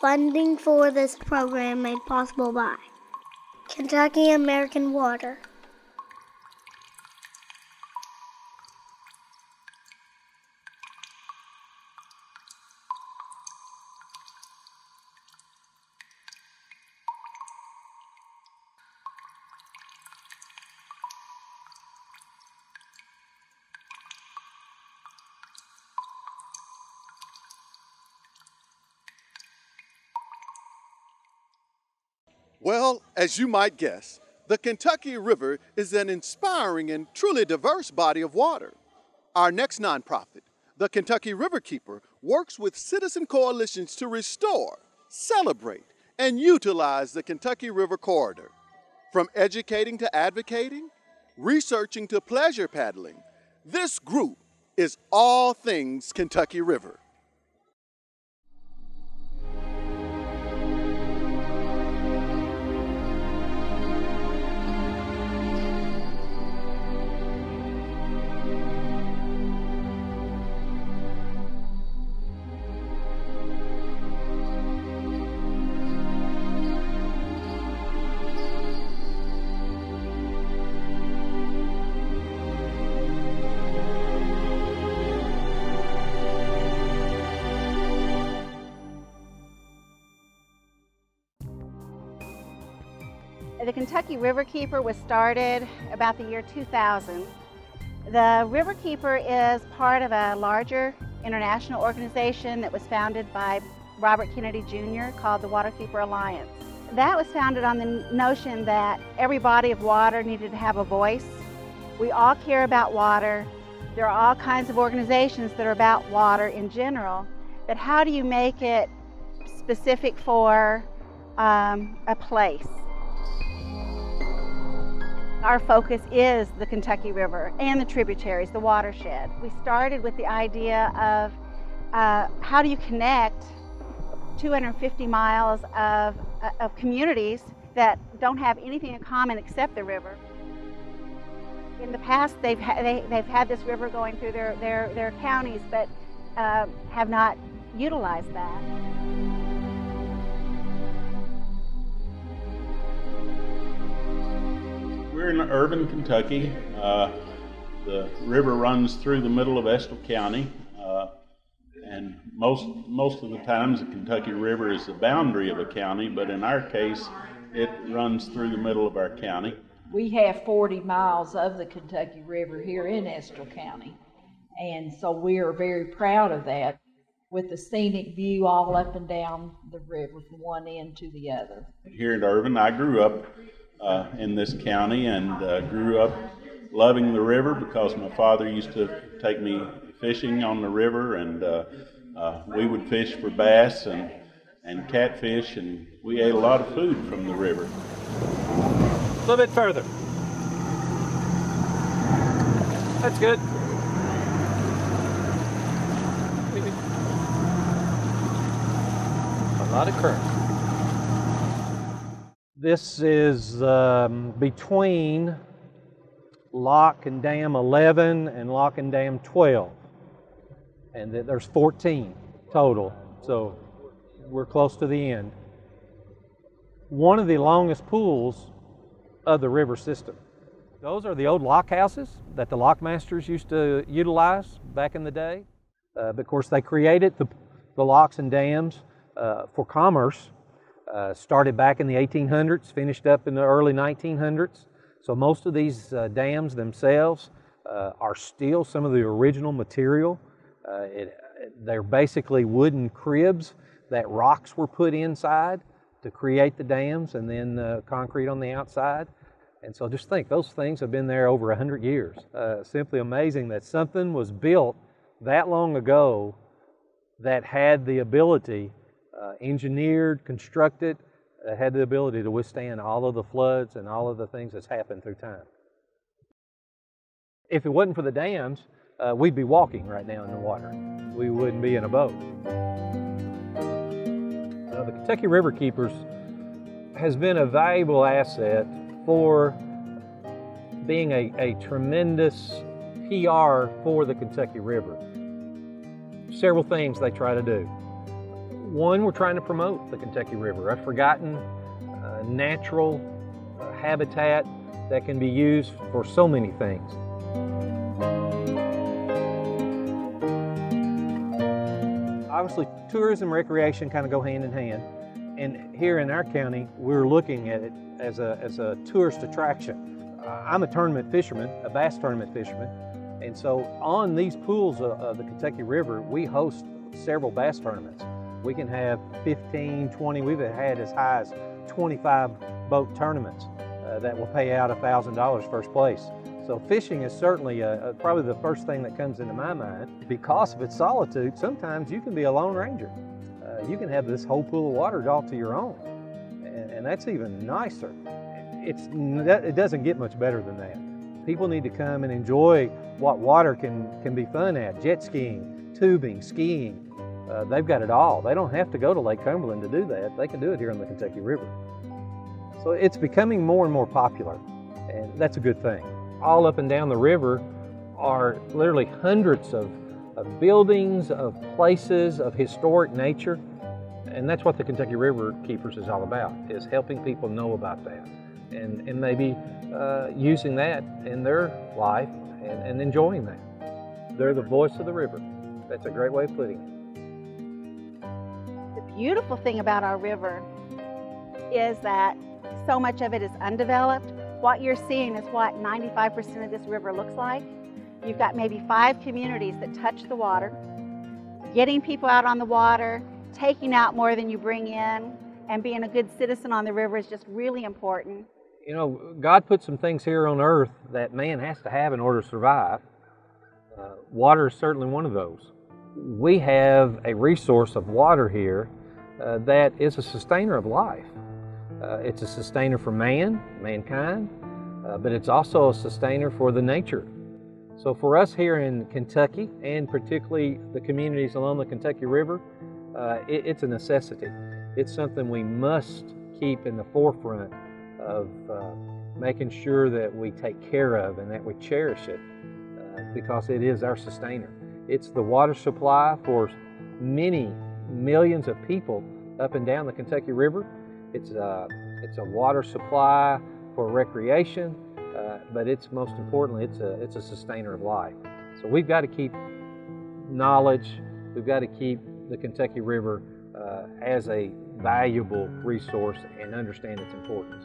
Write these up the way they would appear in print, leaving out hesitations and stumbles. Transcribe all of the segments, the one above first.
Funding for this program made possible by Kentucky American Water. Well, as you might guess, the Kentucky River is an inspiring and truly diverse body of water. Our next nonprofit, the Kentucky Riverkeeper, works with citizen coalitions to restore, celebrate, and utilize the Kentucky River corridor. From educating to advocating, researching to pleasure paddling, this group is all things Kentucky River. The Kentucky Riverkeeper was started about the year 2000. The Riverkeeper is part of a larger international organization that was founded by Robert Kennedy Jr. called the Waterkeeper Alliance. That was founded on the notion that every body of water needed to have a voice. We all care about water. There are all kinds of organizations that are about water in general, but how do you make it specific for a place? Our focus is the Kentucky River and the tributaries, the watershed. We started with the idea of how do you connect 250 miles of communities that don't have anything in common except the river. In the past, they've had this river going through their counties, but have not utilized that. We're in urban Kentucky. The river runs through the middle of Estill County, and most of the times the Kentucky River is the boundary of a county, but in our case, it runs through the middle of our county. We have 40 miles of the Kentucky River here in Estill County, and so we are very proud of that, with the scenic view all up and down the river from one end to the other. Here in Irvin, I grew up in this county and grew up loving the river because my father used to take me fishing on the river, and we would fish for bass and catfish, and we ate a lot of food from the river. A little bit further. That's good. A lot of current. This is between lock and dam 11 and lock and dam 12. And there's 14 total, so we're close to the end. One of the longest pools of the river system. Those are the old lock houses that the lock masters used to utilize back in the day. But of course, they created the locks and dams for commerce. Started back in the 1800s, finished up in the early 1900s. So most of these dams themselves are still some of the original material. They're basically wooden cribs that rocks were put inside to create the dams, and then concrete on the outside. And so just think, those things have been there over 100 years. Simply amazing that something was built that long ago that had the ability, engineered, constructed, had the ability to withstand all of the floods and all of the things that's happened through time. If it wasn't for the dams, we'd be walking right now in the water. We wouldn't be in a boat. The Kentucky Riverkeepers has been a valuable asset for being a tremendous PR for the Kentucky River. Several things they try to do. One, we're trying to promote the Kentucky River, a forgotten natural habitat that can be used for so many things. Obviously, tourism, recreation kind of go hand in hand. And here in our county, we're looking at it as a tourist attraction. I'm a tournament fisherman, a bass tournament fisherman. And so on these pools of the Kentucky River, we host several bass tournaments. We can have 15, 20, we've had as high as 25 boat tournaments that will pay out $1,000 first place. So fishing is certainly probably the first thing that comes into my mind. Because of its solitude, sometimes you can be a lone ranger. You can have this whole pool of water all to your own, and that's even nicer. It doesn't get much better than that. People need to come and enjoy what water can be fun at: jet skiing, tubing, skiing. They've got it all. They don't have to go to Lake Cumberland to do that. They can do it here on the Kentucky River. So it's becoming more and more popular, and that's a good thing. All up and down the river are literally hundreds of buildings, of places, of historic nature. And that's what the Kentucky River Keepers is all about, is helping people know about that and maybe using that in their life and enjoying that. They're the voice of the river. That's a great way of putting it. The beautiful thing about our river is that so much of it is undeveloped. What you're seeing is what 95% of this river looks like. You've got maybe 5 communities that touch the water. Getting people out on the water, taking out more than you bring in, and being a good citizen on the river is just really important. You know, God put some things here on earth that man has to have in order to survive. Water is certainly one of those. We have a resource of water here that is a sustainer of life. It's a sustainer for mankind, but it's also a sustainer for the nature. So for us here in Kentucky, and particularly the communities along the Kentucky River, it's a necessity. It's something we must keep in the forefront of making sure that we take care of and that we cherish it, because it is our sustainer. It's the water supply for many millions of people up and down the Kentucky River. It's a water supply for recreation, but it's most importantly, it's a sustainer of life. So we've got to keep knowledge, we've got to keep the Kentucky River as a valuable resource and understand its importance.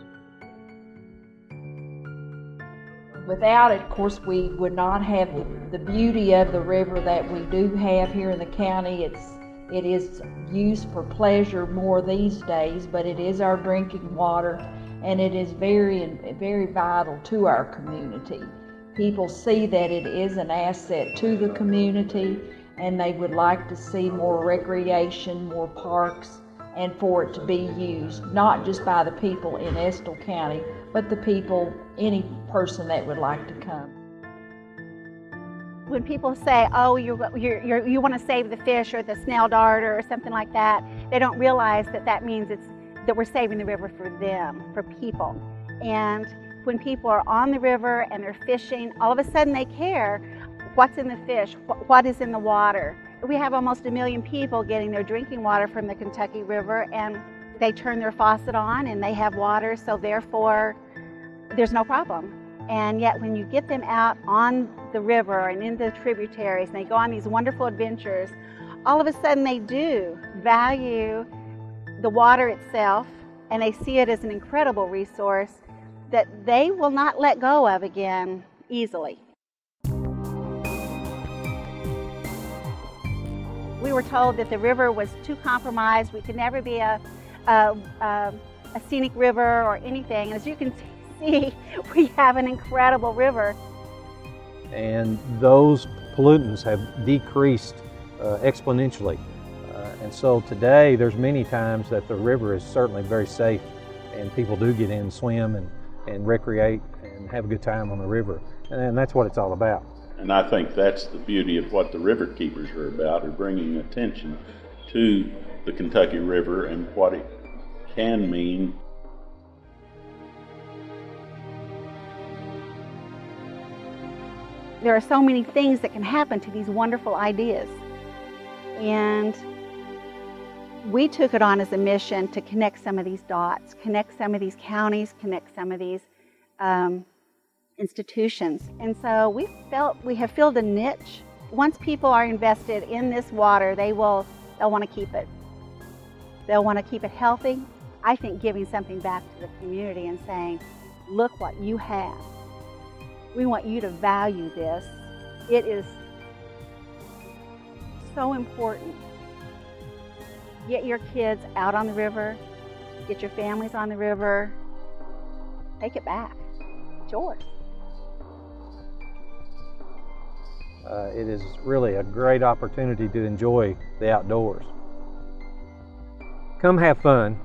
Without it, of course, we would not have the beauty of the river that we do have here in the county. It is used for pleasure more these days, but it is our drinking water, and it is very, very vital to our community. People see that it is an asset to the community, and they would like to see more recreation, more parks, and for it to be used, not just by the people in Estill County, but the people, any person that would like to come. When people say, oh, you want to save the fish or the snail darter or something like that, they don't realize that that means that we're saving the river for them, for people. And when people are on the river and they're fishing, all of a sudden they care what's in the fish, what is in the water. We have almost 1 million people getting their drinking water from the Kentucky River, and they turn their faucet on and they have water, so therefore there's no problem. And yet when you get them out on the river and in the tributaries and they go on these wonderful adventures, all of a sudden they do value the water itself, and they see it as an incredible resource that they will not let go of again easily. We were told that the river was too compromised. We could never be a scenic river or anything. As you can see, we have an incredible river. And those pollutants have decreased exponentially. And so today, there's many times that the river is certainly very safe, and people do get in and swim and recreate and have a good time on the river. And that's what it's all about. And I think that's the beauty of what the River Keepers are about, are bringing attention to the Kentucky River and what it can mean. There are so many things that can happen to these wonderful ideas. And we took it on as a mission to connect some of these dots, connect some of these counties, connect some of these institutions. And so we felt we have filled a niche. Once people are invested in this water, they'll want to keep it. They'll want to keep it healthy. I think giving something back to the community and saying, look what you have. We want you to value this. It is so important. Get your kids out on the river. Get your families on the river. Take it back. It's yours. It is really a great opportunity to enjoy the outdoors. Come have fun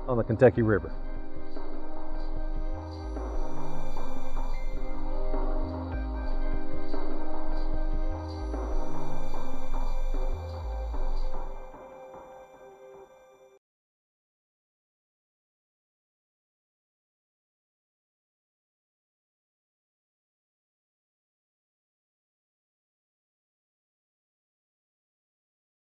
on the Kentucky River.